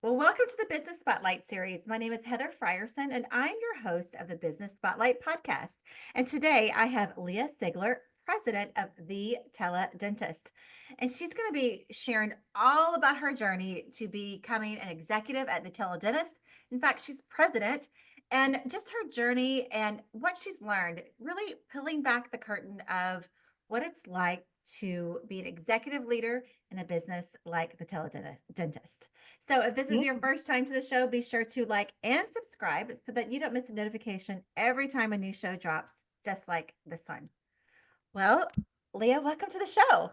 Well, welcome to the Business Spotlight series. My name is Heather Frierson, and I'm your host of the Business Spotlight podcast. And today I have Leah Sigler, president of the TeleDentist. And she's going to be sharing all about her journey to becoming an executive at the TeleDentist. In fact, she's president, and just her journey and what she's learned, really peeling back the curtain of what it's like to be an executive leader in a business like the TeleDentist. So if this is Yeah. your first time to the show, be sure to like and subscribe so that you don't miss a notification every time a new show drops, just like this one. Well, Leah, welcome to the show.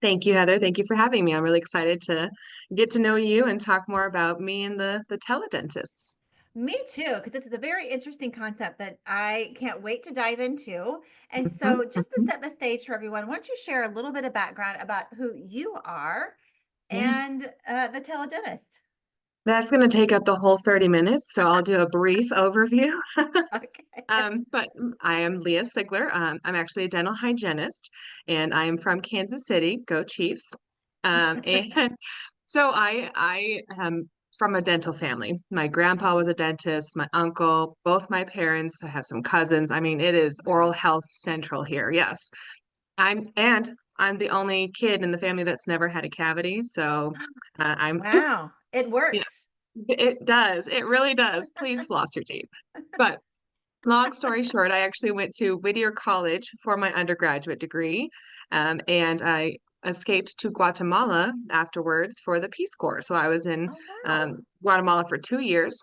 Thank you, Heather. Thank you for having me. I'm really excited to get to know you and talk more about me and the teledentists. Me too, because this is a very interesting concept that I can't wait to dive into. And Mhm, so, just to mhm. set the stage for everyone, why don't you share a little bit of background about who you are Yeah. and the teledentist? That's going to take up the whole 30 minutes, so I'll do a brief overview. Okay. But I am Leah Sigler. I'm actually a dental hygienist, and I am from Kansas City. Go Chiefs! And so I am from a dental family. My grandpa was a dentist, my uncle, both my parents. I have some cousins. I mean, it is oral Wow. health central here. Yes. I'm the only kid in the family that's never had a cavity, so I'm Wow. It you works. know it does. It really does. Please floss your teeth. But long story short, I actually went to Whittier College for my undergraduate degree, and I escaped to Guatemala afterwards for the Peace Corps. So I was in Oh, wow. Guatemala for 2 years,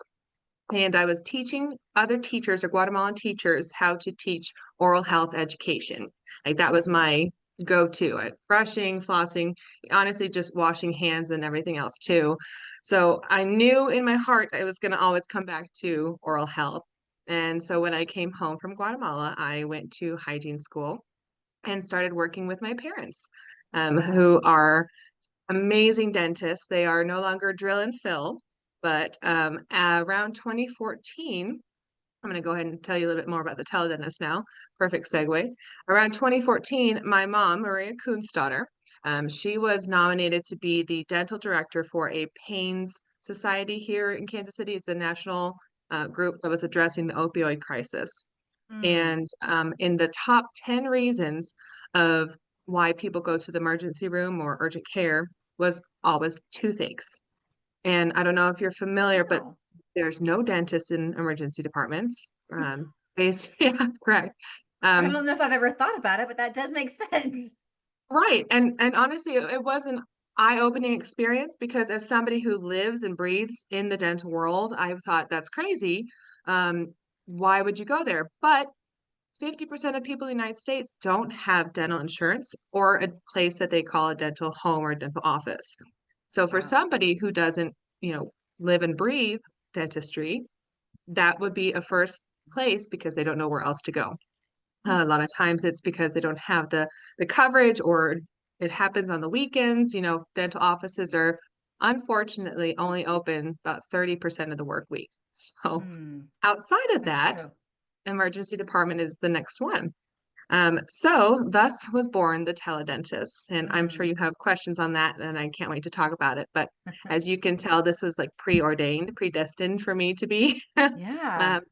and I was teaching other teachers or Guatemalan teachers how to teach oral health education. Like that was my go-to at brushing, flossing, honestly, just washing hands and everything else too. So I knew in my heart I was going to always come back to oral health. And so when I came home from Guatemala, I went to hygiene school and started working with my parents, who are amazing dentists. They are no longer drill and fill, but around 2014, I'm going to go ahead and tell you a little bit more about the teledentist now. Perfect segue. Around 2014, my mom, Maria Kunstadter, she was nominated to be the dental director for a pains society here in Kansas City. It's a national group that was addressing the opioid crisis. Mm. And in the top 10 reasons of why people go to the emergency room or urgent care was always toothaches. And I don't know if you're familiar, but Wow. there's no dentist in emergency departments. Yeah, correct. I Um, don't know if I've ever thought about it, but that does make sense. right. And honestly, it was an eye-opening experience because as somebody who lives and breathes in the dental world, I thought that's crazy. Um, why would you go there? But 50% of people in the United States don't have dental insurance or a place that they call a dental home or dental office. So for Wow. somebody who doesn't, live and breathe dentistry, that would be a first place because they don't know where else to go. A lot of times it's because they don't have the coverage or it happens on the weekends. Dental offices are unfortunately only open about 30% of the work week. So Mm, outside of that's that, true. emergency department is the next one. So thus was born the teledentist. And I'm sure Mm. you have questions on that, and I can't wait to talk about it. But as you can tell, this was like preordained, predestined for me to be Yeah. um,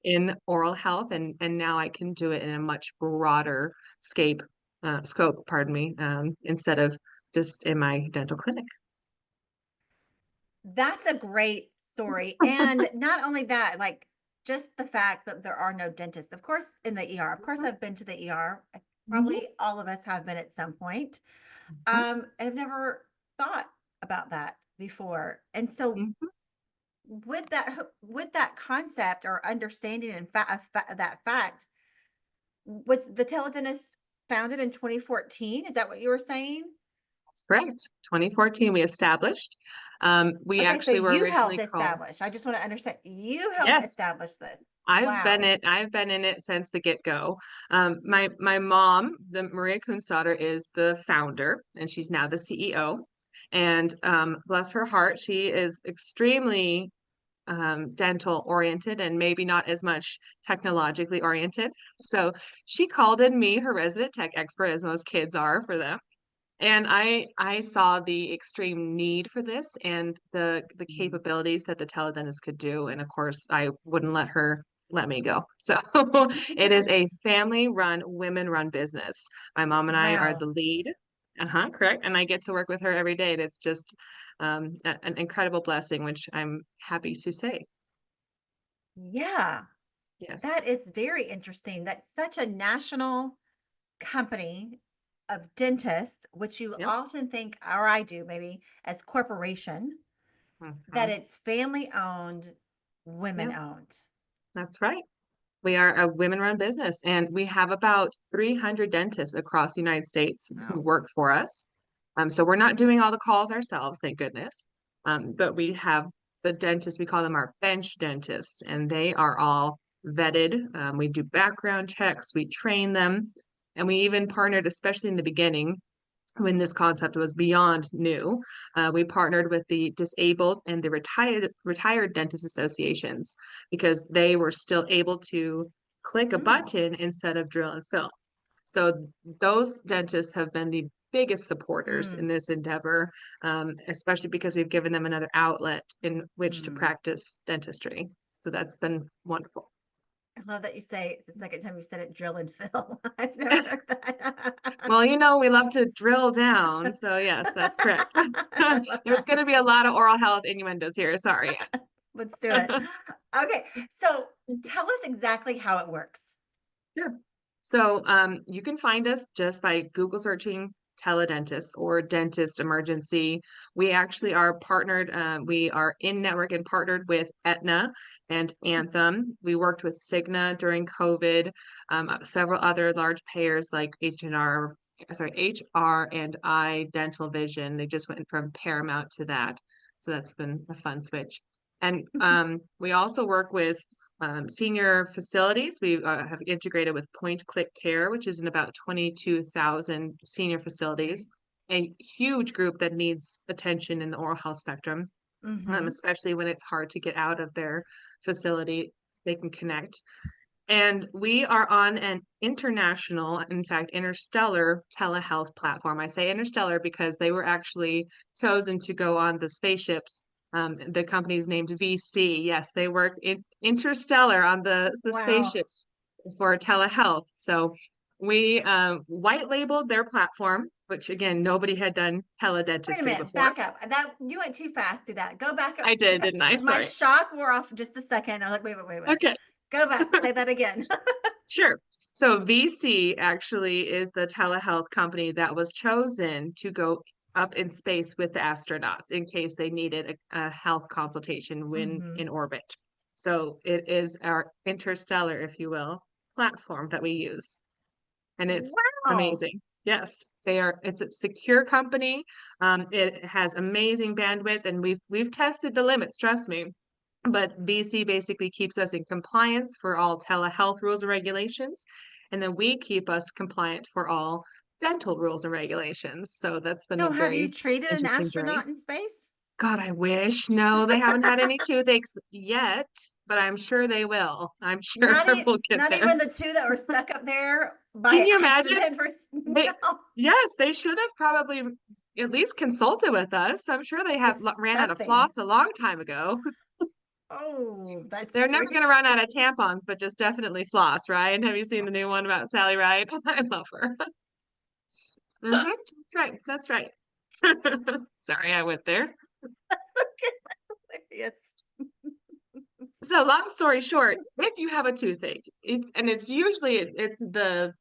in oral health, and now I can do it in a much broader scope, pardon me, instead of just in my dental clinic. That's a great story. And not only that, like just the fact that there are no dentists, of course, in the ER. Of course, I've been to the ER. Mhm, Probably all of us have been at some point. mhm, And I've never thought about that before. And so mhm. with that concept or understanding and that fact, was the teledentist founded in 2014? Is that what you were saying? That's correct. 2014, we established. We Okay, so actually were you helped originally called. establish. I just want to understand. You helped Yes, establish this. I've been Wow. it. I've been in it since the get-go. My mom, the Maria Kunstadter, is the founder, and she's now the CEO. And bless her heart, she is extremely dental oriented and maybe not as much technologically oriented. So she called in me her resident tech expert, as most kids are for them. And I saw the extreme need for this and the Mhm. capabilities that the teledentist could do, and of course, I wouldn't let me go. So it is a family-run, women-run business. My mom and I are Wow. the lead. Correct. And I get to work with her every day, and it's just an incredible blessing, which I'm happy to say. Yeah. Yes. That is very interesting. That's such a national company of dentists, which you Yep. often think, or I do maybe, as corporation, that Mhm. it's family owned, women Yep. owned. That's right. We are a women-run business, and we have about 300 dentists across the United States who Wow. work for us. So we're not doing all the calls ourselves, thank goodness. But we have the dentists, we call them our bench dentists, and they are all vetted. We do background checks, we train them, and we even partnered, especially in the beginning, when this concept was beyond new. We partnered with the disabled and the retired dentist associations because they were still able to click a Mm, button instead of drill and fill. So those dentists have been the biggest supporters in mm, this endeavor, especially because we've given them another outlet in which to mm. practice dentistry. So that's been wonderful. I love that you say it's the second time you said it, drill and fill. I've never heard that. Well, we love to drill down. So yes, that's correct. I love There's going that. to be a lot of oral health innuendos here. Sorry. Let's do it. Okay. So tell us exactly how it works. Sure. So you can find us just by Google searching teledentist or dentist emergency. We actually are partnered, we are in network and partnered with Aetna and Anthem. We worked with Cigna during COVID, several other large payers like HR and I Dental Vision. They just went from Paramount to that. So that's been a fun switch. And we also work with senior facilities. We have integrated with Point Click Care, which is in about 22,000 senior facilities, a huge group that needs attention in the oral health spectrum, Mm-hmm. especially when it's hard to get out of their facility. They can connect. And we are on an international, in fact, interstellar telehealth platform. I say interstellar because they were actually chosen to go on the spaceships. The company's named VC. Yes, they worked in interstellar on the Wow. spaceships for telehealth. So we white labeled their platform, which again, nobody had done Wait a teledentistry minute. before. Back up. That you went too fast to that. Go back up. I did, didn't I? My Sorry. shock wore off just a second. I was like, wait, wait, wait, wait. Okay. Go back. Say that again. Sure. So VC actually is the telehealth company that was chosen to go up in space with the astronauts in case they needed a health consultation when Mm-hmm. in orbit. So it is our interstellar, if you will, platform that we use. And it's Wow. amazing. Yes, it's a secure company. It has amazing bandwidth and we've tested the limits, trust me. But BC basically keeps us in compliance for all telehealth rules and regulations, and then we keep us compliant for all dental rules and regulations. So that's been a So have you very treated an interesting journey. astronaut in space? God, I wish. No, they haven't had any toothaches yet, but I'm sure they will. I'm sure we'll get Not there. even the two that were stuck up there Can by you imagine? accident for They, no. yes, they should have probably at least consulted with us. I'm sure they have It's ran out of something. floss a long time ago. Oh, that's They're never going scary. to run out of tampons, but just definitely floss, right? Have you seen the new one about Sally Ride? I love her. That's right. That's right. Sorry, I went there. Yes. So, long story short, if you have a toothache, it's usually it's the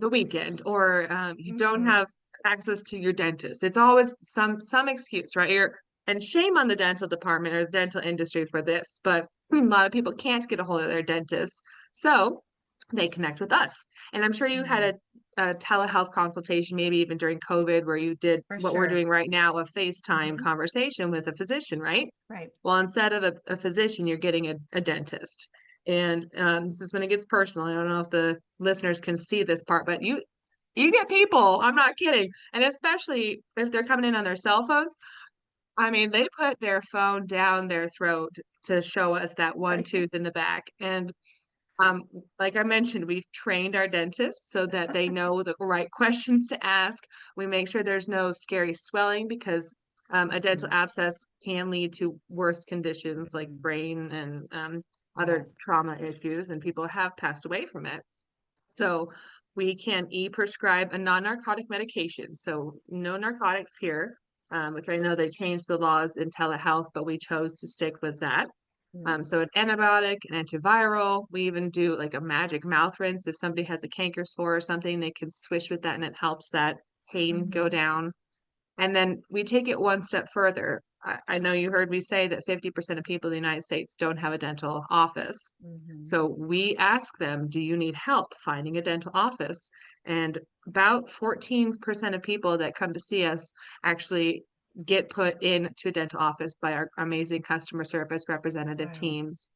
weekend or you don't Mm-hmm. have access to your dentist. It's always some excuse, right? And shame on the dental department or the dental industry for this, but a lot of people can't get a hold of their dentist, so they connect with us. And I'm sure you Mm-hmm. had a telehealth consultation, maybe even during COVID, where you did For what we're sure. doing right now, a FaceTime Mm-hmm. conversation with a physician, right? Right. Well, instead of a physician, you're getting a dentist. And this is when it gets personal. I don't know if the listeners can see this part, but you get people. I'm not kidding. And especially if they're coming in on their cell phones. I mean, they put their phone down their throat to show us that one Right. tooth in the back. And Um, like I mentioned, we've trained our dentists so that they know the right questions to ask. We make sure there's no scary swelling because a dental Mhm. abscess can lead to worse conditions like Mhm. brain and Yeah. other trauma issues, and people have passed away from it. So we can e-prescribe a non-narcotic medication. So no narcotics here, which I know they changed the laws in telehealth, but we chose to stick with that. Mm. So an antibiotic, an antiviral. We even do like a magic mouth rinse. If somebody has a canker sore or something, they can swish with that and it helps that pain go Mhm. down. And then we take it one step further. I know you heard me say that 50% of people in the United States don't have a dental office. Mhm. So we ask them, do you need help finding a dental office? And about 14% of people that come to see us actually get put into a dental office by our amazing customer service representative Wow. teams,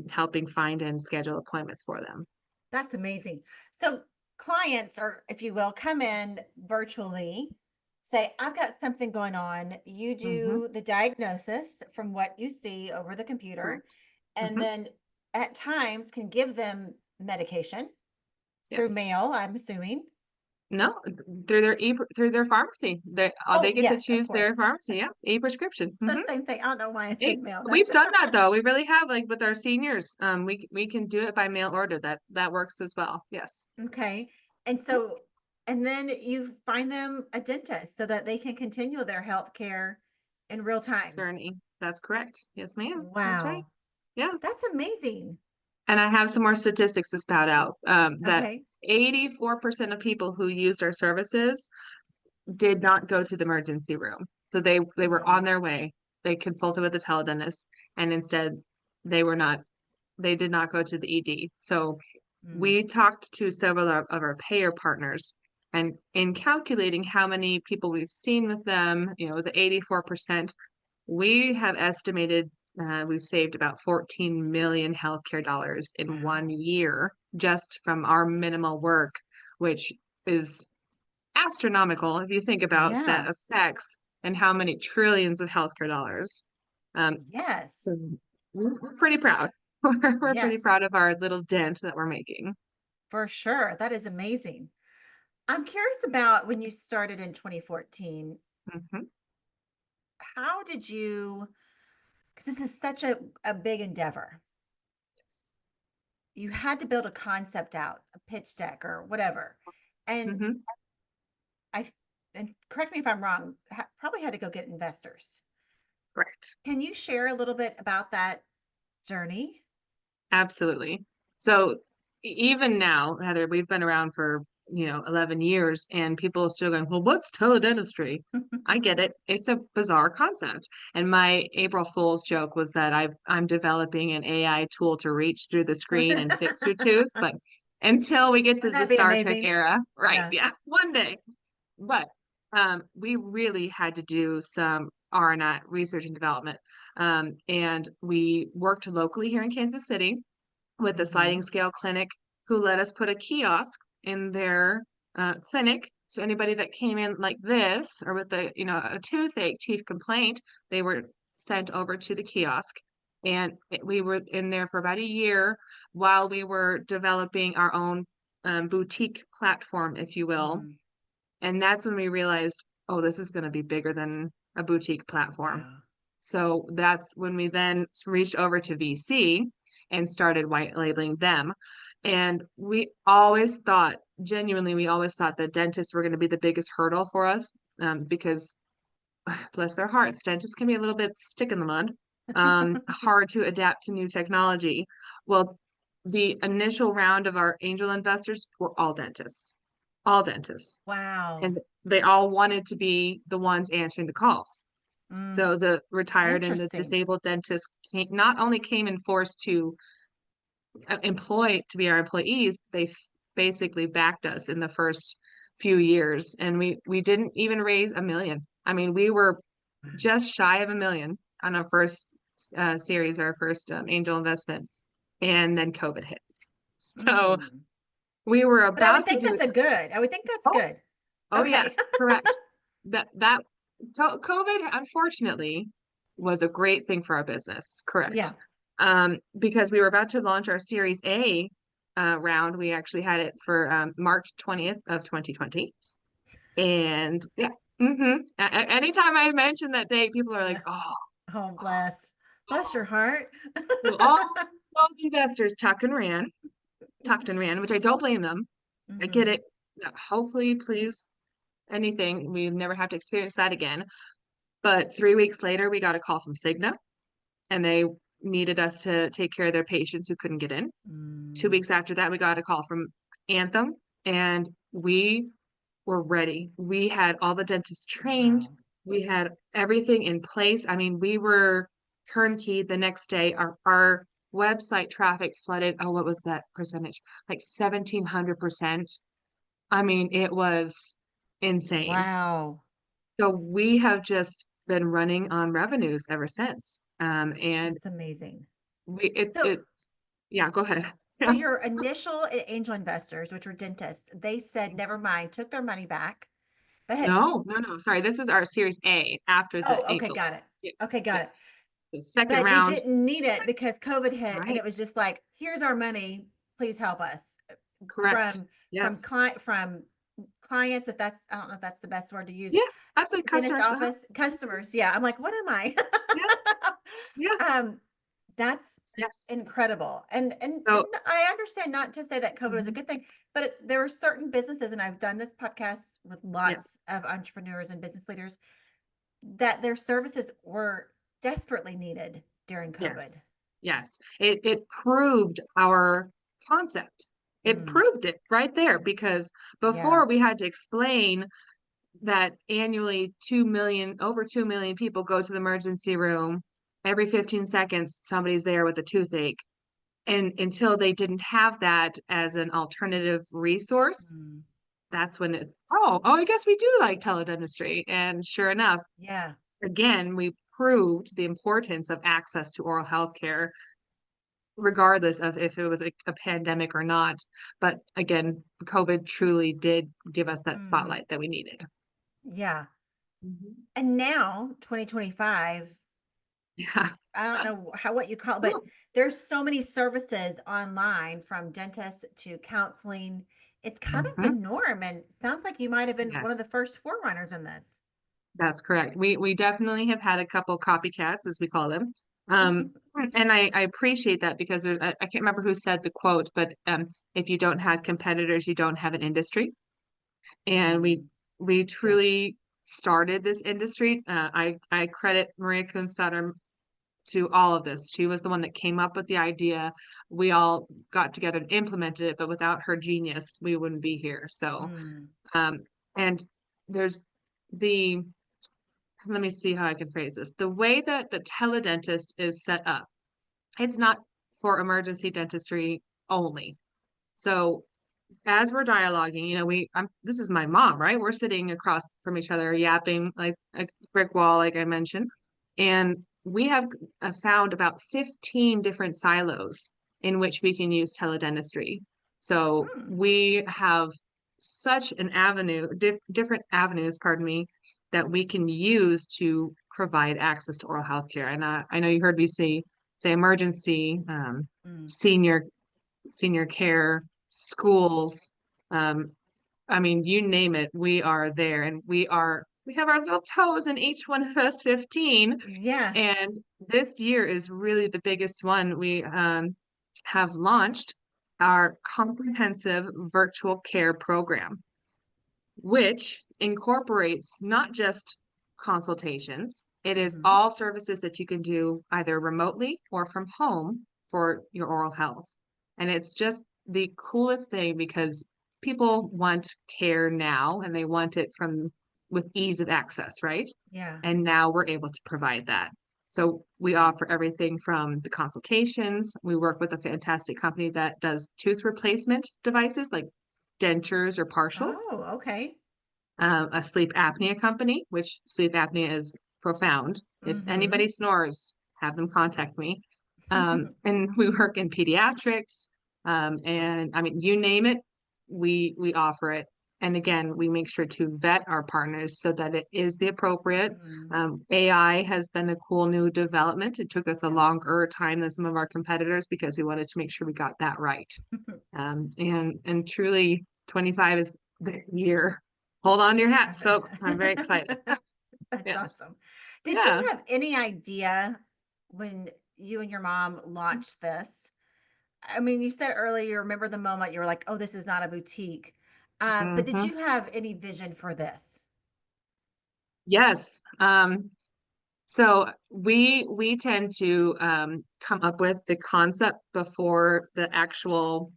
helping find and schedule appointments for them. That's amazing. So clients, or if you will, come in virtually, say, I've got something going on. You Hmm. do the diagnosis from what you see over the computer, Correct. and Hmm. then at times can give them medication through Yes. mail, I'm assuming. No, through their pharmacy. They Oh, get to yes, of choose their course. pharmacy. Yeah, e-prescription. The same thing. I don't know why I Hey, said mail. we've That's done that though. We really have, like with our seniors. We can do it by mail order. That works as well. Yes. okay. And Mhm. so, and then you find them a dentist so that they can continue their health care in real time. Journey. That's correct. Yes, ma'am. That's right. Wow. Yeah. That's amazing. And I have some more statistics to spout out. That Okay. 84% of people who used our services did not go to the emergency room. So they were on Mhm. their way. They consulted with the teledentist, and instead they were not. They did not go to the ED. So Mm. we talked to several of our payer partners, and in calculating how many people we've seen with them, the 84%, we have estimated we've saved about 14 million healthcare dollars in one Wow. year just from our minimal work, which is astronomical if you think about that Yeah. effects and how many trillions of healthcare dollars. So Yes. we're pretty proud. We're pretty proud Yes. of our little dent that we're making. For sure. That is amazing. I'm curious about when you started in 2014. Mhm. How did you, because this is such a big endeavor, you had to build a concept out, a pitch deck or whatever. And Mhm. I, and correct me if I'm wrong, probably had to go get investors. Correct. Can you share a little bit about that journey? Absolutely. So even now, Heather, we've been around for, 11 years and people are still going, well, what's teledentistry? I get it. It's a bizarre concept. And my April Fool's joke was that I'm developing an AI tool to reach through the screen and fix your tooth. But until we get to Wouldn't the that be Star Trek amazing? era, right? Yeah. Yeah, one day. But we really had to do some R&I, research and development. And we worked locally here in Kansas City with the sliding Hmm. scale clinic who let us put a kiosk in their clinic. So anybody that came in like this or with a toothache, chief complaint, they were sent over to the kiosk. And we were in there for about a year while we were developing our own boutique platform, if you will. Hmm. And that's when we realized, oh, this is going to be bigger than a boutique platform. Wow. So that's when we then reached over to VC and started white labeling them. And we always thought, genuinely, we always thought that dentists were going to be the biggest hurdle for us because, bless their hearts, dentists can be a little bit stick in the mud, hard to adapt to new technology. Well, the initial round of our angel investors were all dentists, all dentists. Wow. And they all wanted to be the ones answering the calls. Mm, So the retired and the interesting. disabled dentists not only came in force to employ to be our employees, they basically backed us in the first few years, and we didn't even raise a million. I mean, we were just shy of a million on our first series, our first angel investment, and then COVID hit. So Mm. we were But I would about to think do. that's a good. I would think that's Oh, good. oh Okay. yes, correct. That COVID, unfortunately, was a great thing for our business. Correct. Yeah. because we were about to launch our Series A round. We actually had it for March 20th of 2020. And yeah, anytime I mention that date, people are like, oh, Oh, bless your heart. so all those investors tucked and ran, which I don't blame them. I get Hmm. it. Hopefully, please, anything, we never have to experience that again. But 3 weeks later, we got a call from Cigna, and they needed us to take care of their patients who couldn't get in. 2 weeks after that, we got a call from Anthem, and we were ready. We had all the dentists trained. Wow. We had everything in place. I mean, we were turnkey the next day. Our website traffic flooded. Oh, what was that percentage? Like 1,700%. I mean, it was insane. Wow. So we have just been running on revenues ever since. And That's amazing. we it So, it yeah, go ahead. so Yeah. your initial angel investors, which were dentists, they said, never mind, took their money back. But No. Sorry, this was our Series A after the oh, okay, angel. got it. Yes, Okay, got it. yes. So second But you round, didn't need it because COVID hit and right? it was just like, here's our money, please help us. Correct. From Yes. clients, if that's, I don't know if that's the best word to use, Yeah, absolutely. dentist Customers. Uh-huh. office, customers. Yeah, I'm like, what am I? Yeah, yeah, um, that's yes. incredible. And So, I understand, not to say that COVID is a mhm, good thing, but there are certain businesses, and I've done this podcast with yeah, lots of entrepreneurs and business leaders, that their services were desperately needed during COVID. yes, yes. It proved our concept. It Mm, proved it right there because yeah. before we had to explain that annually 2 million people go to the emergency room. Every 15 seconds, somebody's there with a toothache. And until they didn't have that as an alternative resource, Mm, that's when it's, oh, I guess we do like teledentistry. And sure enough, yeah. again, we proved the importance of access to oral health care, regardless of if it was a pandemic or not. But again, COVID truly did give us that Hmm. spotlight that we needed. Yeah. Mhm. And now, 2025, Yeah. I don't know what you call it, but Ooh, there's so many services online, from dentists to counseling. It's kind of the mhm. norm, and sounds like you might have been one of Yes, the first forerunners in this. that's correct. We definitely have had a couple copycats, as we call them. Um, and I appreciate that because I can't remember who said the quote, but if you don't have competitors, you don't have an industry. And Mm, we that's good. truly started this industry. I credit Maria Kunstadter to all of this. She was the one that came up with the idea. We all got together and implemented it, but without her genius, we wouldn't be here. So, Mm, um, and there's the let me see how I can phrase this. The way that the teledentist is set up, it's not for emergency dentistry only. So as we're dialoguing, this is my mom, right? We're sitting across from each other, yapping like a brick wall, like I mentioned. And we have found about 15 different silos in which we can use teledentistry. So mm, we have such an avenue, different avenues, pardon me, that we can use to provide access to oral health care. And I know you heard me say emergency, mm. senior care, schools. Um, I mean, you name it, we are there, and we have our little toes in each one of those 15. Yeah. And this year is really the biggest one. We have launched our comprehensive virtual care program, which incorporates not just consultations, it is Hmm. all services that you can do either remotely or from home for your oral health. And it's just the coolest thing because people want care now and they want it from with ease of access, right? Yeah. And now we're able to provide that. So we offer everything from the consultations. We work with a fantastic company that does tooth replacement devices like dentures or partials, Oh, okay. a sleep apnea company, which sleep apnea is profound. If Hmm. anybody snores, have them contact me. And we work in pediatrics, and I mean, you name it, we offer it. And again, we make sure to vet our partners so that it is the appropriate. Mm. AI has been a cool new development. It took us a longer time than some of our competitors because we wanted to make sure we got that right. And truly 25 is the year. Hold on to your hats, folks. I'm very excited. That's Yes. awesome. Did Yeah. you have any idea when you and your mom launched this? I mean, you said earlier, you remember the moment you were like, oh, this is not a boutique. But did Hmm. you have any vision for this? Yes. So we tend to come up with the concept before the actual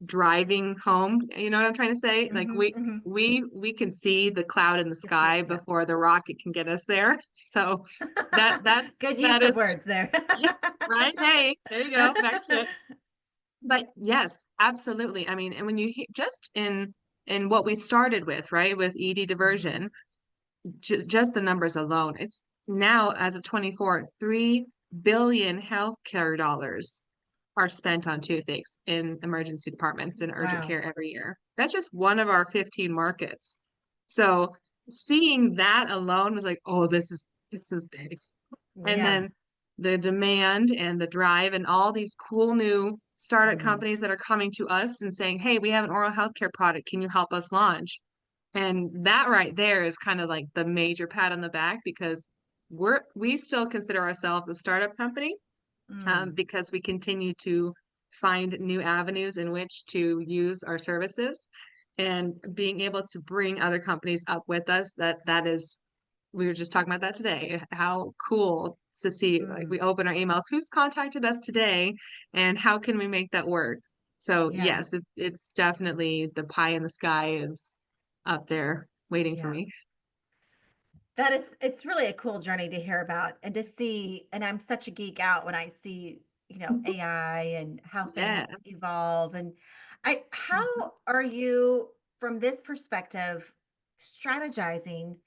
driving home. You know what I'm trying to say? Like Hmm, hmm. we can see the cloud in the You see sky it, yeah. before the rocket can get us there. So Good that use of is words there. yes, right. Hey, there you go. Back to it. But yes, absolutely. I mean, and when just in what we started with, right, with ED Mhm. diversion, just the numbers alone, it's now as of 24, 3 billion healthcare dollars are spent on toothaches in emergency departments and urgent Wow. care every year. That's just one of our 15 markets. So seeing that alone was like, oh, this is big. And Yeah. then the demand and the drive and all these cool new startup Mm. companies that are coming to us and saying, hey, we have an oral healthcare product. Can you help us launch? And that right there is kind of like the major pat on the back because we still consider ourselves a startup company, Mm. because we continue to find new avenues in which to use our services and being able to bring other companies up with us. That is, we were just talking about that today, how cool to see, like Mm. we open our emails, who's contacted us today and how can we make that work? So Yeah. yes, it's definitely the pie in the sky is up there waiting for Yeah. me. It's really a cool journey to hear about and to see. And I'm such a geek out when I see, AI and how Yeah. things evolve. And Mhm. how are you, from this perspective, strategizing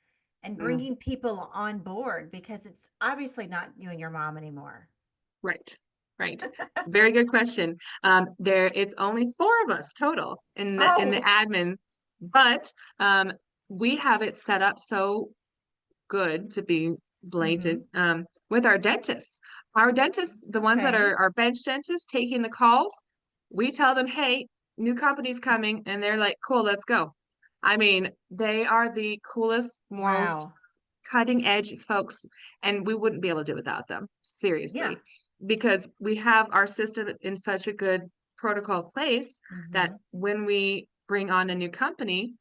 and Mm, bringing people on board? Because it's obviously not you and your mom anymore. right. Right. Very good question. It's only four of us total in the Oh, admin, but we have it set up so good to be blatant, hmm, with our dentists. Our dentists, the ones that okay. are our bench dentists taking the calls, we tell them, hey, new company's coming, and they're like, cool, let's go. I mean, they are the coolest, most Wow. cutting edge folks, and we wouldn't be able to do it without them, Yeah. seriously, because we have our system in such a good protocol place that Hmm. when we bring on a new company,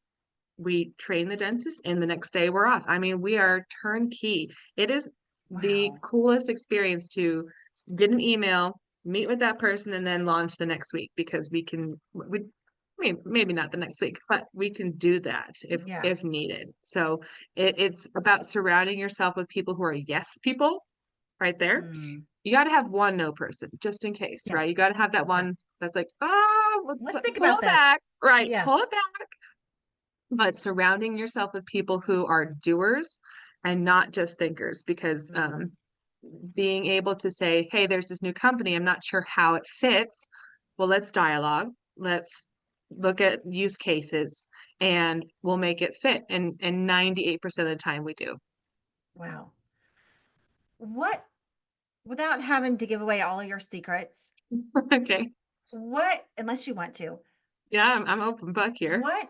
we train the dentist and the next day we're off. I mean, we are turnkey. It is the Wow. coolest experience to get an email, meet with that person, and then launch the next week because I mean, maybe not the next week, but we can do that Yeah. if needed. So it's about surrounding yourself with people who are yes people right there. Mm. You got to have one no person just in case, Yeah. right? You got to have that Yeah. one that's like, ah, Let's let's think pull about it this. back. Right. Yeah. Pull it back, but surrounding yourself with people who are doers and not just thinkers, because Mm. being able to say, hey, there's this new company, I'm not sure how it fits. Well, let's dialogue, let's look at use cases, and we'll make it fit, and 98% of the time we do. Wow. What, without having to give away all of your secrets, Okay. unless you want to, Yeah, I'm open book here. what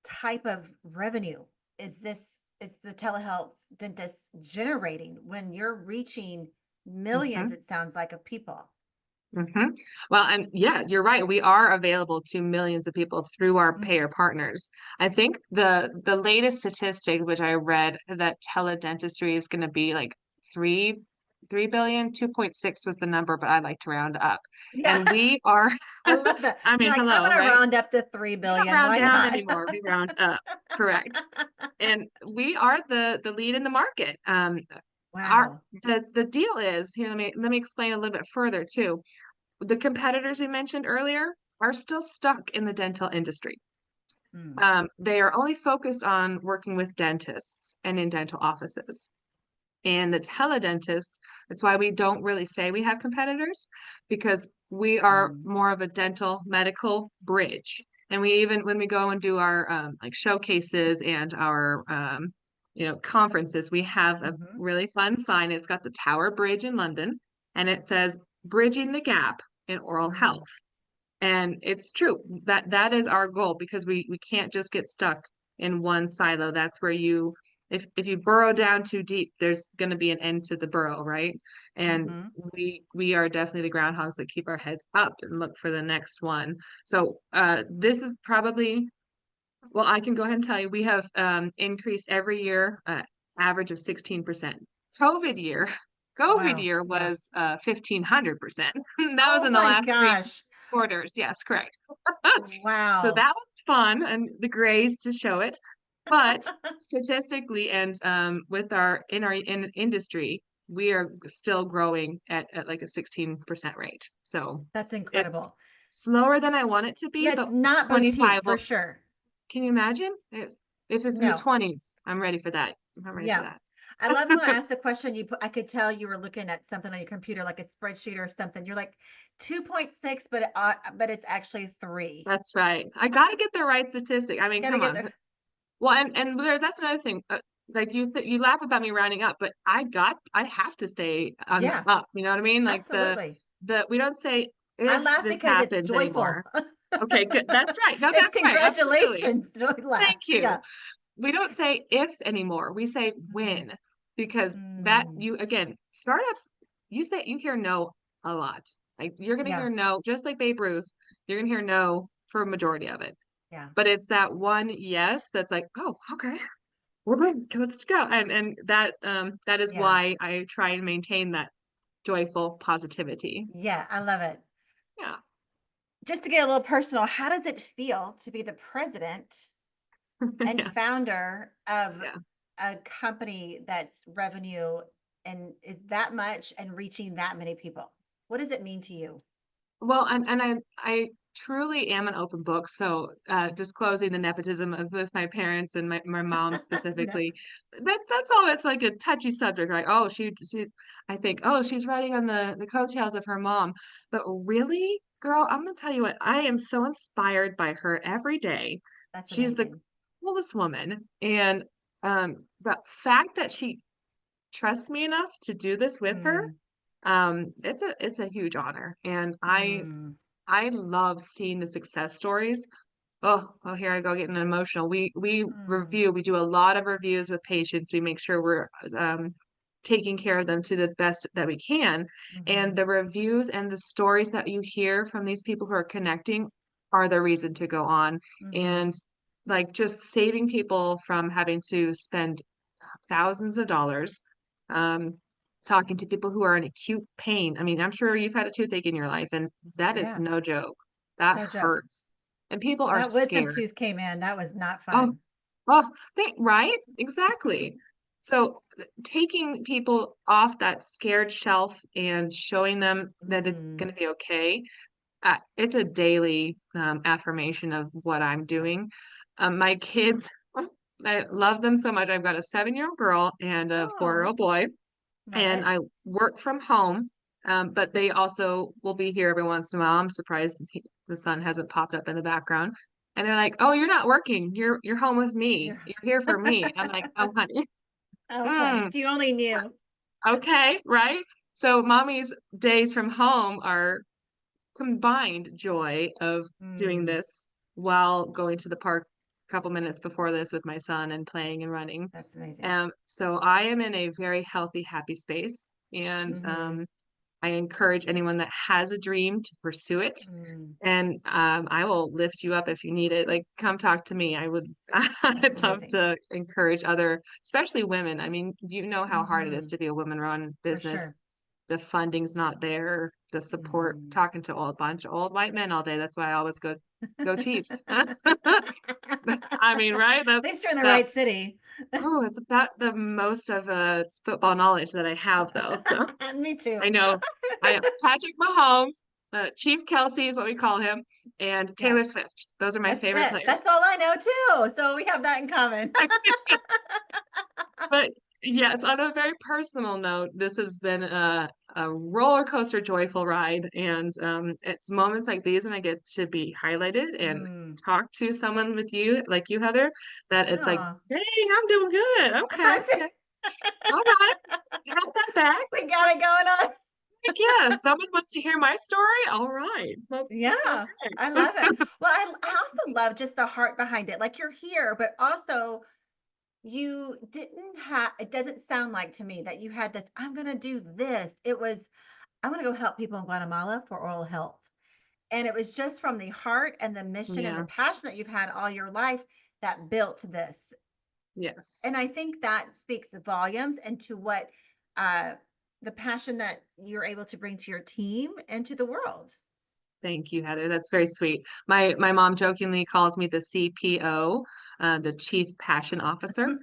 type of revenue is the telehealth dentist generating when you're reaching millions, Mhm. it sounds like, of people? Hmm. Well, and yeah, you're right. We are available to millions of people through our Mm. payer partners. I think the latest statistic, which I read, that teledentistry is going to be like 3 billion. 2.6 was the number, but I like to round up. Yeah. And we are, I love that. I You're mean, like, I'm hello, going to right? round up to 3 We don't billion. round Why down not? anymore. We round up. Correct. And we are the lead in the market. Our Wow. the deal is here. Let me explain a little bit further too. The competitors we mentioned earlier are still stuck in the dental industry. Mm. They are only focused on working with dentists and in dental offices. And the teledentists, that's why we don't really say we have competitors, because we are Mm. more of a dental medical bridge. And we even, when we go and do our like showcases and our conferences, we have a Hmm. really fun sign. It's got the Tower Bridge in London, and it says "Bridging the Gap in Oral Mm. Health." And it's true that that is our goal, because we can't just get stuck in one silo. That's where you, if you burrow down too deep, there's going to be an end to the burrow, right? And Hmm. we are definitely the groundhogs that keep our heads up and look for the next one. So this is probably, well, I can go ahead and tell you, we have increased every year, average of 16%. COVID year, COVID Wow. year Yeah. was 1,500%. That was Oh in the my last three gosh. quarters. Yes, correct. So Wow. that was fun, and the grays to show it. But statistically, and with our in industry, we are still growing at like a 16% rate. So That's it's incredible. slower than I want it to be, Yeah, it's but not 25 boutique for will, sure. can you imagine? If it's in the No. 20s, I'm ready for that. I'm ready for Yeah. that. I love how I asked the question you put, I could tell you were looking at something on your computer, like a spreadsheet or something. You're like 2.6, but it's actually 3. That's right. I got to get the right statistic. I mean, Gotta come get on. there. Well, and that's another thing. Like you laugh about me rounding up, but I have to stay on the Yeah, up. You know what I mean? Like absolutely. the we don't say I if laugh this because it's happens joyful. anymore. Okay, good. That's right. No, It's that's right. Absolutely. congratulations. Don't laugh. Thank you. Yeah. We don't say if anymore. We say Mm, when, because that mm, you, again, startups, you hear no a lot. Like you're gonna yeah, hear no, just like Babe Ruth, you're gonna hear no for a majority of it. yeah, But it's that one yes that's like, oh, okay, we're good. Let's go. And that is yeah, why I try and maintain that joyful positivity. yeah. I love it. Yeah. Just to get a little personal, how does it feel to be the president and Yeah. founder of Yeah. a company that's revenue and is that much and reaching that many people? What does it mean to you? Well, and I truly am an open book. So disclosing the nepotism of both my parents and my mom No. specifically, that's always like a touchy subject, right? Oh, she I think, oh, she's riding on the coattails of her mom. But really, girl, I'm gonna tell you what, I am so inspired by her every day. That's She's the amazing. coolest woman. And the fact that she trusts me enough to do this with her, Mm, it's a huge honor. And mm, I love seeing the success stories. Oh, here I go getting emotional. mm, We do a lot of reviews with patients. We make sure we're taking care of them to the best that we can. And mhm, the reviews and the stories that you hear from these people who are connecting are the reason to go on. mhm. And like just saving people from having to spend thousands of dollars, um, talking to people who are in acute pain. I mean, I'm sure you've had a toothache in your life, and that is Yeah, no joke. That no joke. hurts. And people When are that wisdom scared. tooth came in, that was not Oh, fun. right? Exactly. So taking people off that scared shelf and showing them that it's Mm, going to be okay, it's a daily affirmation of what I'm doing. My kids, I love them so much. I've got a 7-year-old girl and a oh, 4-year-old boy, love and it. I work from home. But they also will be here every once in a while. I'm surprised the sun hasn't popped up in the background. And they're like, "Oh, you're not working. You're home with me. You're You're here for me." I'm like, "Oh, honey, oh, honey, mm, if you only knew. okay, right?" So mommy's days from home are combined joy of doing Mm, this while going to the park a couple minutes before this with my son and playing and running. that's amazing. So I am in a very healthy, happy space, and Mhm, I encourage anyone that has a dream to pursue it. mm, And I will lift you up if you need it. Like, come talk to me. I would, that's I'd love amazing. to encourage other, especially women. I mean, you know how hard it is Mhm, to be a woman-run for business. sure. The funding's not there, the support, Mhm. talking to a bunch of old white men all day. That's why I always go Chiefs. I mean, right? At least you're in the That right city. oh, it's about the most of football knowledge that I have though. So Me too. I know Patrick Mahomes, Chief Kelsey is what we call him, and Yeah, Taylor Swift. Those are my that's favorite it. players. That's all I know too. So we have that in common. But Yes, on a very personal note, this has been a roller coaster joyful ride. And it's moments like these when I get to be highlighted and Mm. talk to someone with you, like you, Heather, that it's like, Aw. dang, I'm doing good. Okay, okay. All right. Pat that back. We got it going on. Like, yeah, someone wants to hear my story. All right. That's Yeah, I okay. love it. Well, I also love just the heart behind it. Like you're here, but also you didn't have, it doesn't sound like to me that you had this, I'm going to do this. It was, I want to go help people in Guatemala for oral health. And it was just from the heart and the mission and the Yeah. passion that you've had all your life that built this. Yes. And I think that speaks volumes into what uh, the passion that you're able to bring to your team and to the world. Thank you, Heather. That's very sweet. My mom jokingly calls me the CPO, the Chief Passion Officer.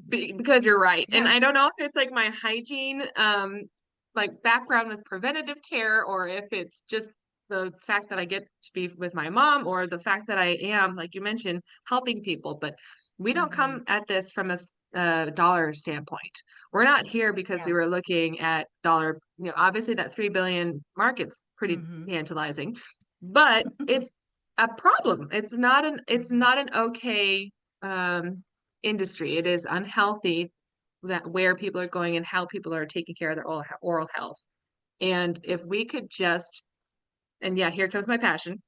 Because you're right. And Yeah. I don't know if it's like my hygiene like background with preventative care, or if it's just the fact that I get to be with my mom, or the fact that I am, like you mentioned, helping people. But we don't Hmm. come at this from a dollar standpoint. We're not here because we Yeah. were looking at dollar, obviously that 3 billion market's pretty Hmm. tantalizing, but it's a problem. It's Hmm. not an okay um industry. It is unhealthy that where people are going and how people are taking care of their oral health. And if we could just, and yeah, here comes my passion.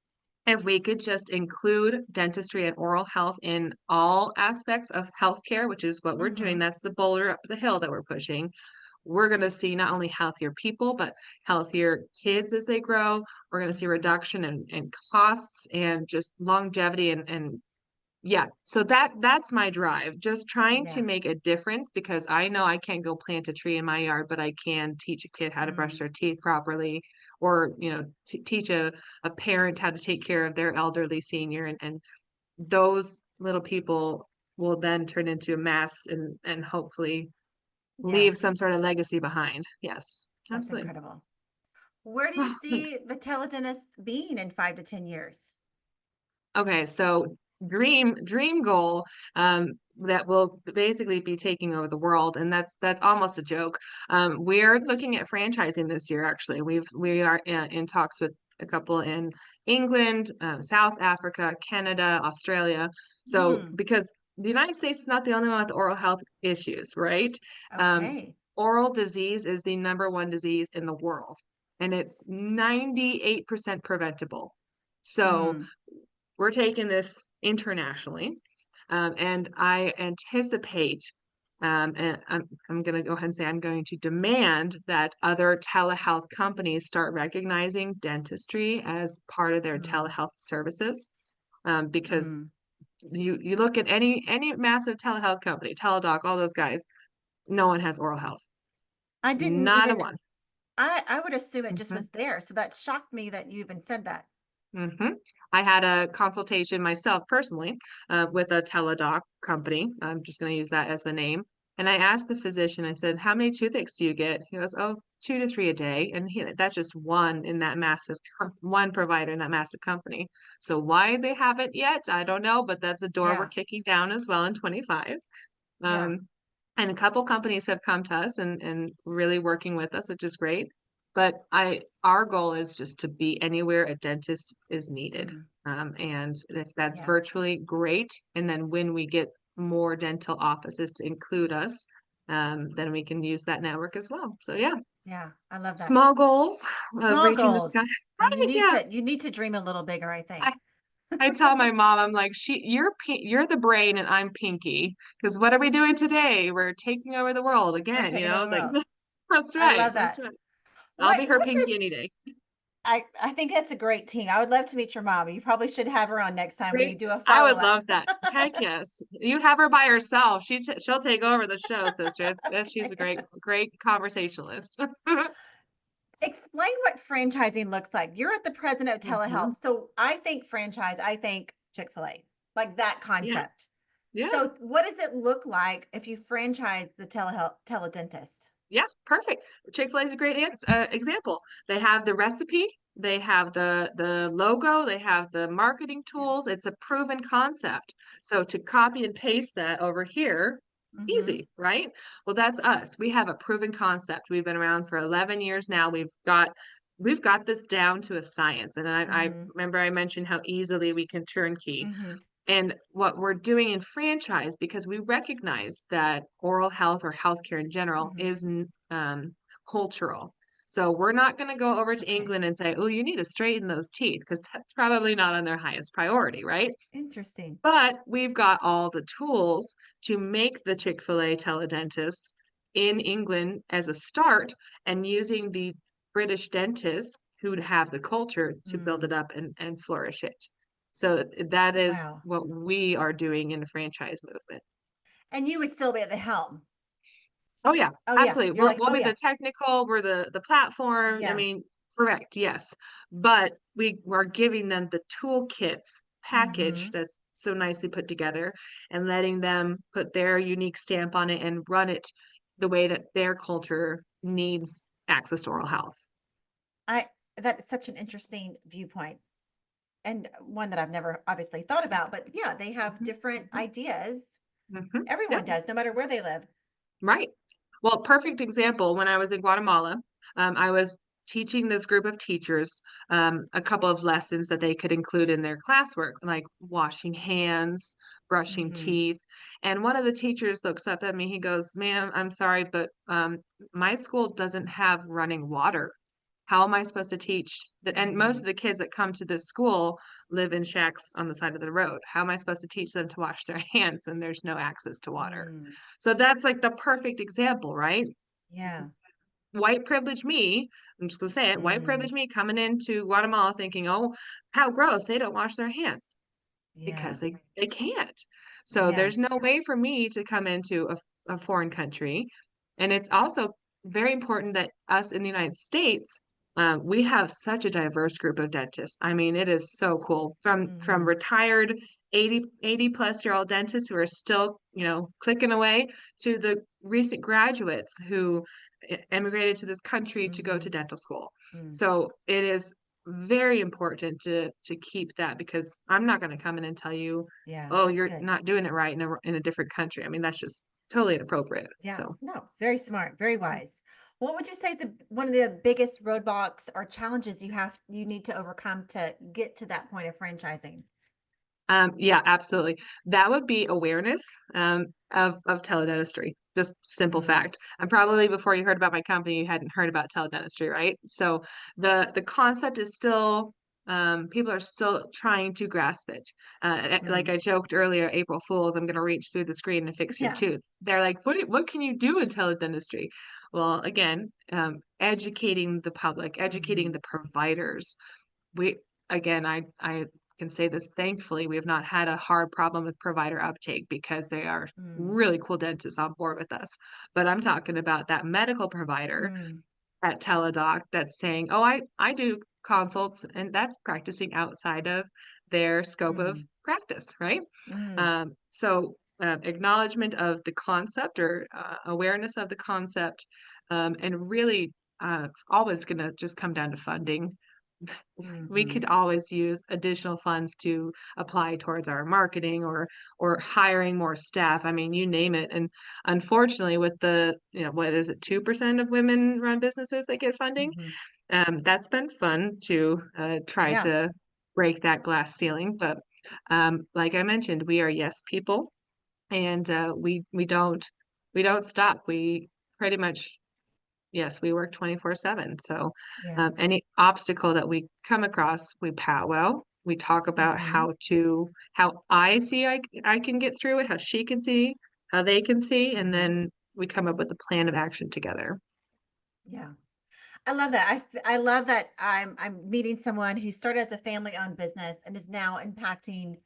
If we could just include dentistry and oral health in all aspects of healthcare, which is what we're doing, Hmm. that's the boulder up the hill that we're pushing. We're going to see not only healthier people, but healthier kids as they grow. We're going to see Hmm. reduction in costs and just longevity and yeah, so that's my drive, just trying to Yeah. make a difference because I know I can't go plant a tree in my yard, but I can teach a kid how to brush Mm. their teeth properly, or teach a parent how to take care of their elderly senior, and those little people will then turn into a mass and hopefully Yeah. leave some sort of legacy behind. Yes, That's absolutely. incredible. Where do you Oh, see thanks. the teledentist being in 5 to 10 years? Okay, so dream goal that will basically be taking over the world, and that's almost a joke. We're looking at franchising this year. Actually, we are in talks with a couple in England, South Africa, Canada, Australia. So Hmm. because the United States is not the only one with oral health issues, right? Um, Okay. Oral disease is the number one disease in the world, and it's 98% preventable. So Mm. we're taking this internationally, and I anticipate, and I'm going to go ahead and say I'm going to demand that other telehealth companies start recognizing dentistry as part of their Mm. telehealth services, because Mm. you look at any massive telehealth company, Teladoc, all those guys, no one has oral health, I didn't not a even, one. I would assume it just Mhm. was there. So that shocked me that you even said that. hmm I had a consultation myself personally with a teledoc company. I'm just going to use that as the name. And I asked the physician, I said, how many toothaches do you get? He goes, oh, 2 to 3 a day. And that's just one in that massive, one provider in that massive company. So why they haven't yet, I don't know, but that's a door we're Yeah. kicking down as well in 25. Yeah. Um, and a couple companies have come to us and really working with us, which is great. But our goal is just to be anywhere a dentist is needed. Mm. And if that's Yeah. virtually, great. And then when we get more dental offices to include us, then we can use that network as well. So yeah, Yeah. I love that. small goals of Small reaching the sky. goals. Right, yeah. You need to dream a little bigger, I I, think. I tell my mom, I'm like, you're the brain and I'm Pinky. Because what are we doing today? We're taking over the world We're again, taking over the like world. that's I right. love That's that. right. I'll be her What Pinky does any day. I think that's a great team. I would love to meet your mom. You probably should have her on next time when Great. you do a I would follow-up. love that. Heck yes. You have her by herself. She'll take over the show, sister. She's a great conversationalist. Explain what franchising looks like. You're at the president of hmm telehealth. So I think franchise, I think Chick-fil-A, like that Yeah. concept. Yeah. So what does it look like if you franchise the telehealth teledentist? Yeah, perfect. Chick-fil-A is a great example. They have the recipe, they have the logo, they have the marketing Yeah. tools. It's a proven concept. So to copy and paste that over here, Mm-hmm. Easy, right? Well, that's us. We have a proven concept. We've been around for 11 years now. We've got this down to a science. And I Mm-hmm. remember I mentioned how easily we can turnkey. Mm-hmm. And what we're doing in franchise, because we recognize that oral health or healthcare in general Mm-hmm. is cultural. So we're not going to go over to Okay. England and say, oh, you need to straighten those teeth, because that's probably not on their highest priority, right? Interesting. But we've got all the tools to make the Chick-fil-A teledentist in England as a start, and using the British dentists who have the culture to build Mm. it up and flourish it. So that is Wow. what we are doing in the franchise movement. And you would still be at the helm. Oh yeah, Oh yeah. absolutely. You're like, We'll oh be yeah. the technical, we're the platform. I Yeah. mean, correct, yes. But we are giving them the toolkits package Mm-hmm. that's so nicely put together, and letting them put their unique stamp on it and run it the way that their culture needs access to oral health. I That's such an interesting viewpoint, and one that I've never obviously thought about, but yeah, they have Mhm, different mhm, ideas. mhm. Everyone Yep. does, no matter where they live. Right. Well, perfect example, when I was in Guatemala, I was teaching this group of teachers a couple of lessons that they could include in their classwork, like washing hands, brushing Mm-hmm. teeth. And one of the teachers looks up at me. He goes, ma'am, I'm sorry, but my school doesn't have running water. How am I supposed to teach that? And most Mm. of the kids that come to this school live in shacks on the side of the road. How am I supposed to teach them to wash their hands when there's no access to water? Mm. So that's like the perfect example, right? Yeah. White privilege me, I'm just gonna say it, white Mm. privilege me coming into Guatemala thinking, oh, how gross, they don't wash their hands, Yeah. because they can't. So Yeah. there's no way for me to come into a foreign country. And it's also very important that us in the United States, we have such a diverse group of dentists. I mean, it is so cool. From Mm-hmm. retired 80 plus year old dentists who are still, clicking away, to the recent graduates who emigrated to this country to go Mm-hmm. to dental school. Mm. So it is very important to keep that, because I'm not going to come in and tell you, Yeah, oh, that's you're good. not doing it right in a different country. I mean, that's just totally inappropriate. Yeah, So, no, very smart, very wise. What would you say the one of the biggest roadblocks or challenges you need to overcome to get to that point of franchising? yeah, absolutely. That would be awareness of teledentistry. Just simple Mm, fact. And probably before you heard about my company, you hadn't heard about teledentistry, right? So the concept is still, people are still trying to grasp it. Like mm. I joked earlier, April Fools, I'm going to reach through the screen and fix your Yeah. tooth. They're like, what can you do in teledentistry? Well, again, educating the public, educating Hmm. the providers. We again, I can say this thankfully, we have not had a hard problem with provider uptake, because they are Mm, really cool dentists on board with us. But I'm talking about that medical provider mm, at Teladoc that's saying, "Oh, I do consults," and that's practicing outside of their scope of mm, practice, right? mm, Acknowledgement of the concept, or awareness of the concept, and really always going to just come down to funding. We hmm. could always use additional funds to apply towards our marketing, or hiring more staff. I mean, you name it. And unfortunately, with the, what is it, 2% of women run businesses that get funding? Hmm. That's been fun to try Yeah. to break that glass ceiling. But like I mentioned, we are yes people, and we don't stop. We pretty much, yes, we work 24/7. So Yeah. any obstacle that we come across, we powwow. We talk about Hmm. how I can get through it, how she can see, how they can see, and Hmm. then we come up with a plan of action together. Yeah. I love that. I love that I'm meeting someone who started as a family-owned business and is now impacting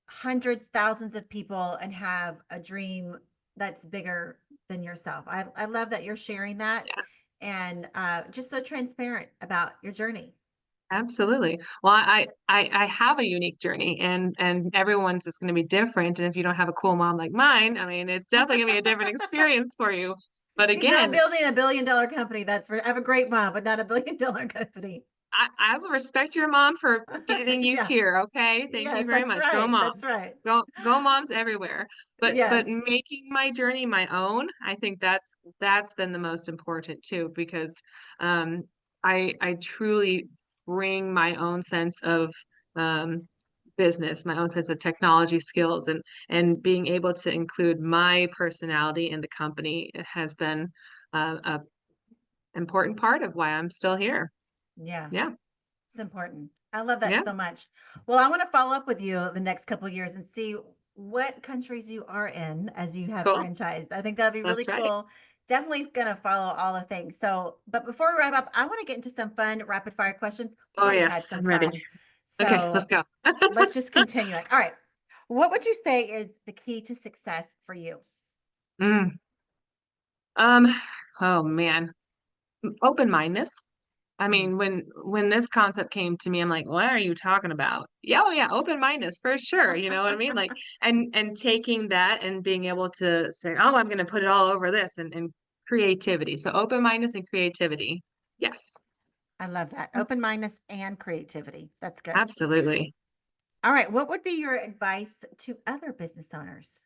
hundreds, thousands of people and have a dream that's bigger than yourself. I love that you're sharing that Yeah, and just so transparent about your journey. absolutely. Well, I have a unique journey, and everyone's just going to be different. And if you don't have a cool mom like mine, I mean, it's definitely going to be a different experience for you. But She's not again, building a billion-dollar company. That's for I have a great mom, but not a billion-dollar company. I will respect your mom for getting you Yeah. here. Okay. Thank you Yes, very that's much. Go right. That's moms. right. Go moms everywhere. But Yes. making my journey my own, I think that's been the most important too, because um I truly bring my own sense of um business, my own sense of technology skills, and being able to include my personality in the company has been a important part of why I'm still here. Yeah. Yeah. It's important. I love that Yeah. so much. Well, I want to follow up with you the next couple of years and see what countries you are in as you have Cool. franchised. I think that'd be really That's right. cool. Definitely going to follow all the things. So, but before we wrap up, I want to get into some fun rapid fire questions. We've Oh, already had yes, some I'm ready. fun. Okay, So let's go. let's just continue it. All right. What would you say is the key to success for you? Mm, um, oh man, open-mindedness. I Mm. mean, when this concept came to me, I'm like, what are you talking about? Yeah, oh yeah, open-mindedness for sure. You know what I mean? Like, and taking that and being able to say, oh, I'm gonna put it all over this and creativity. So open-mindedness and creativity. Yes, I love that. Open mindedness and creativity. That's good. absolutely. All right. What would be your advice to other business owners?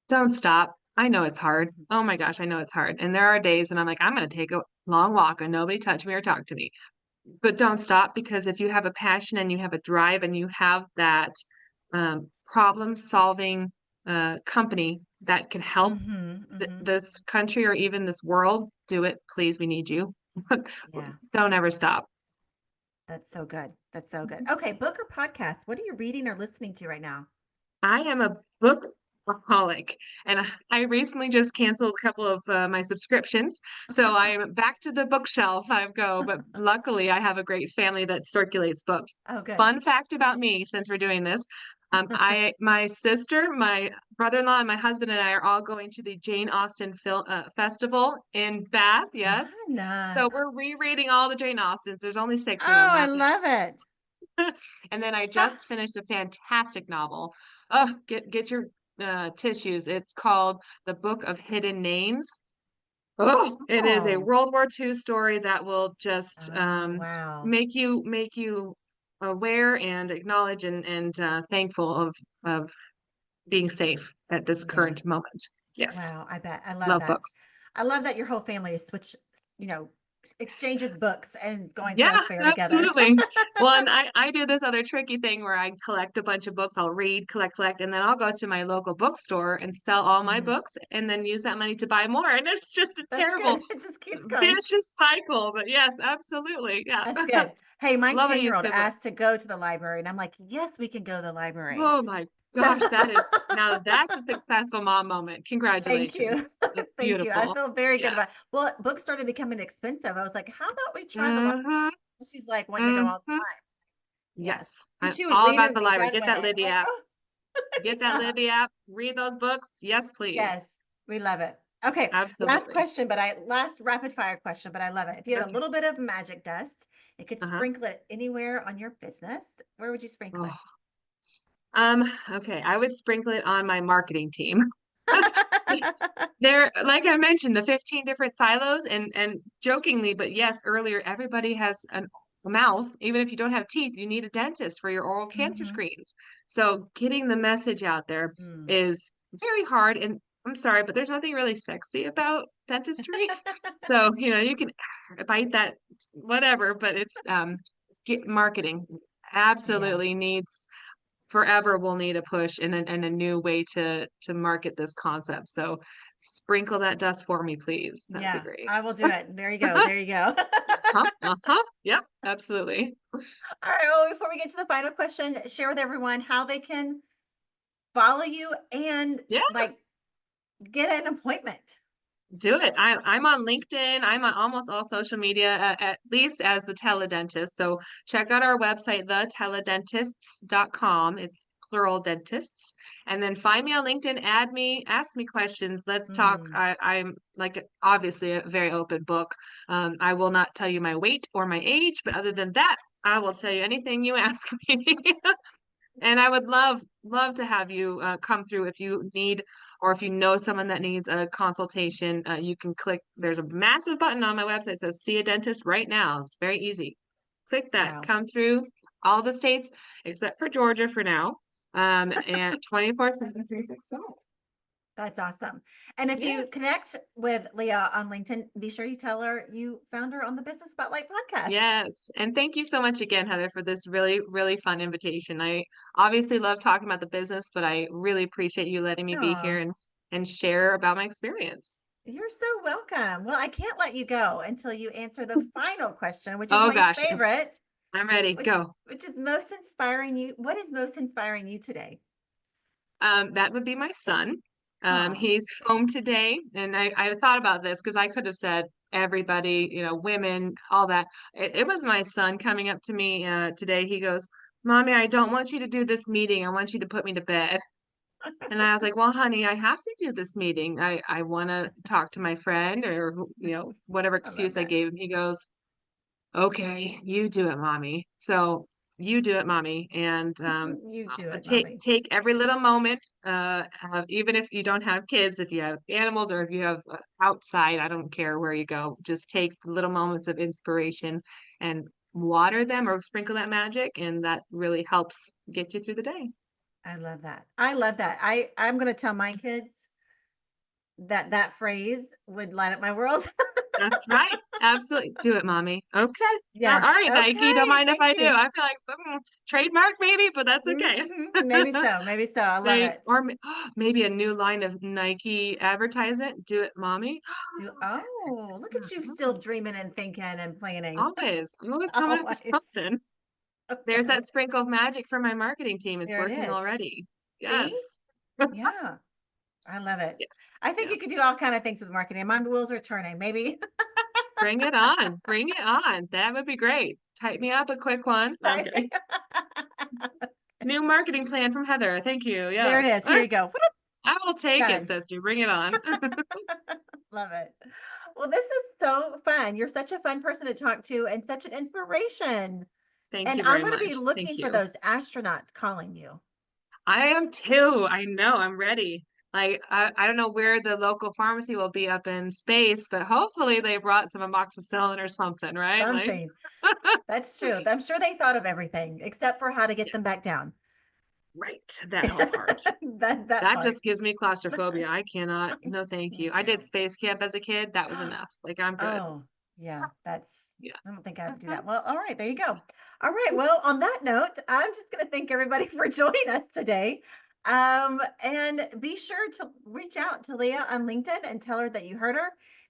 Don't stop. I know it's hard. Mhm. Oh my gosh, I know it's hard. And there are days and I'm like, I'm gonna take a long walk and nobody touch me or talk to me. But don't stop, because if you have a passion and you have a drive and you have that problem solving company that can help Mhm, mhm. this country or even this world, do it. Please, we need you. Yeah, Don't ever stop. that's so good. That's so good. Okay, book or podcast? What are you reading or listening to right now? I am a bookaholic, and I recently just canceled a couple of my subscriptions, so I'm back to the bookshelf. I go, but luckily I have a great family that circulates books. Oh, good. Fun fact about me, since we're doing this, my sister, my brother-in-law, and my husband and I are all going to the Jane Austen Film Festival in Bath. Yes, Fun. so we're rereading all the Jane Austens. There's only six of Oh, them, I not love it. and then I Ah, just finished a fantastic novel. Oh, get your tissues. It's called The Book of Hidden Names. Oh, it is a oh. World War II story that will just Oh, wow. make you aware and acknowledge and thankful of being safe at this Yeah. current moment. Yes, Wow, I bet. I love love that. books. I love that your whole family is you know, exchanges books and is going to Yeah, a fair together. absolutely. Well, and I do this other tricky thing where I collect a bunch of books. I'll read, collect, and then I'll go to my local bookstore and sell all my Mhm. books and then use that money to buy more. And it's just a That's terrible good. It just keeps going. vicious cycle. But yes, absolutely. Yeah. That's good. Hey, my Love a 10-year-old used old good book. asked to go to the library, and I'm like, "Yes, we can go to the library." Oh my So gosh, that is now that's a successful mom moment. thank Congratulations. you. That's Thank you. I beautiful. feel very good about Yes. well, books started becoming expensive. I was like, "How about we try the library?" Mm-hmm. She's like wanting to go all the Mm-hmm. time. Yes. Yes. And I'm she would all read about them the and be library. done Get with that it. I'm Libby like, app. "Oh, Get that yeah." Libby app. Read those books. Yes, please. Yes, we love it. Okay, Absolutely. last rapid fire question, but I love it. If you had a Okay. little bit of magic dust, it could Uh-huh. sprinkle it anywhere on your business. Where would you sprinkle Oh. it? Okay. I would sprinkle it on my marketing team. There, like I mentioned, the 15 different silos and jokingly, but yes, earlier, everybody has a mouth. Even if you don't have teeth, you need a dentist for your oral cancer Mhm. screens. So getting the message out there Mm. is very hard. And I'm sorry, but there's nothing really sexy about dentistry. So, you can bite that whatever, but it's marketing Yeah. absolutely needs forever will need a push and a new way to market this concept. So sprinkle that dust for me, please. That'd be Yeah, great. I will do it. There you go. There you go. Uh-huh, uh-huh. Yep, absolutely. All right. Well, before we get to the final question, share with everyone how they can follow you and Yeah, like get an appointment. do it. I'm on LinkedIn. I'm on almost all social media, at least as the teledentist. So check out our website, theteledentists.com. It's plural dentists. And then find me on LinkedIn, add me, ask me questions. Let's talk. Mm. I'm like obviously a very open book. I will not tell you my weight or my age, but other than that, I will tell you anything you ask me. And I would love to have you come through if you need, or if you know someone that needs a consultation. You can click. There's a massive button on my website that says "See a dentist" right now. It's very easy. Click that. Wow. Come through all the states except for Georgia for now. And 24/7, 365. That's awesome. And if Yeah. you connect with Leah on LinkedIn, be sure you tell her you found her on the Business Spotlight podcast. Yes. And thank you so much again, Heather, for this really, really fun invitation. I obviously love talking about the business, but I really appreciate you letting me be here Oh, and share about my experience. you're so welcome. Well, I can't let you go until you answer the final question, which is Oh my gosh, favorite, I'm ready. which, Go. which is most inspiring you. What is most inspiring you today? That would be my son. Oh, He's home today, and I thought about this because I could have said everybody, women, all that. It was my son coming up to me today. He goes, "Mommy, I don't want you to do this meeting. I want you to put me to bed." And I was like, "Well, honey, I have to do this meeting. I want to talk to my friend, or whatever I love excuse I that. gave him." He goes, "Okay, you do it, mommy." So you do it, mommy, and You do it, take mommy. take every little moment. Even if you don't have kids, if you have animals, or if you have outside, I don't care where you go. Just take the little moments of inspiration and water them or sprinkle that magic, and that really helps get you through the day. I love that. I love that. I'm going to tell my kids that that phrase would light up my world. That's right. Absolutely. Do it, mommy. Okay. All Yeah. right, Nike. Don't Okay. mind if Thank I do. you. I feel like trademark maybe, but that's okay. Maybe so. Maybe so. I love They it. or maybe a new line of Nike advertisement. Do it, mommy. Oh, look at you still dreaming and thinking and planning. Always. I'm always coming up with Always. something. There's Okay. that sprinkle of magic for my marketing team. It's There it working is. already. See? Yes. Yeah. I love it. Yes. I think you could Yes. do all kind of things with marketing. My wheels are turning. Maybe. Bring it on. Bring it on. That would be great. Type me up a quick one. No, I'm Right. kidding. New marketing plan from Heather. Thank you. There it Yes. is. Here you go. I will take it, Done. sister. Bring it on. Love it. Well, this was so fun. You're such a fun person to talk to and such an inspiration. Thank And you I'm very going to be much. Thank looking for you. those astronauts calling you. I am too. I know. I'm ready. Like, I don't know where the local pharmacy will be up in space, but hopefully they brought some amoxicillin or something, right? Like, Something. That's true. I'm sure they thought of everything except for how to get yes, them back down. right. That whole part. That That part. just gives me claustrophobia. I cannot. No, thank you. Me I did too. space camp as a kid. That was enough. Like, I'm good. Oh, yeah, Yeah. I don't think I have to do that. Well, all right, there you go. All right, well, on that note, I'm just going to thank everybody for joining us today. And be sure to reach out to Leah on LinkedIn and tell her that you heard her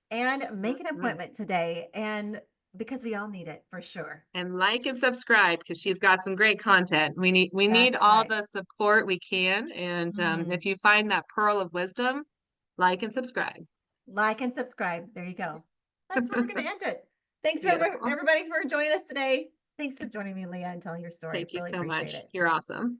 and make an Mhm. appointment today. And because we all need it for sure. And like and subscribe because she's got some great content. We need That's all right. the support we can. And Mhm. if you find that pearl of wisdom, like and subscribe. Like and subscribe. There you go. That's where we're going to end it. Thanks for Beautiful. everybody for joining us today. Thanks for joining me, Leah, and telling your story. Thank you Really so appreciate much. it. You're awesome.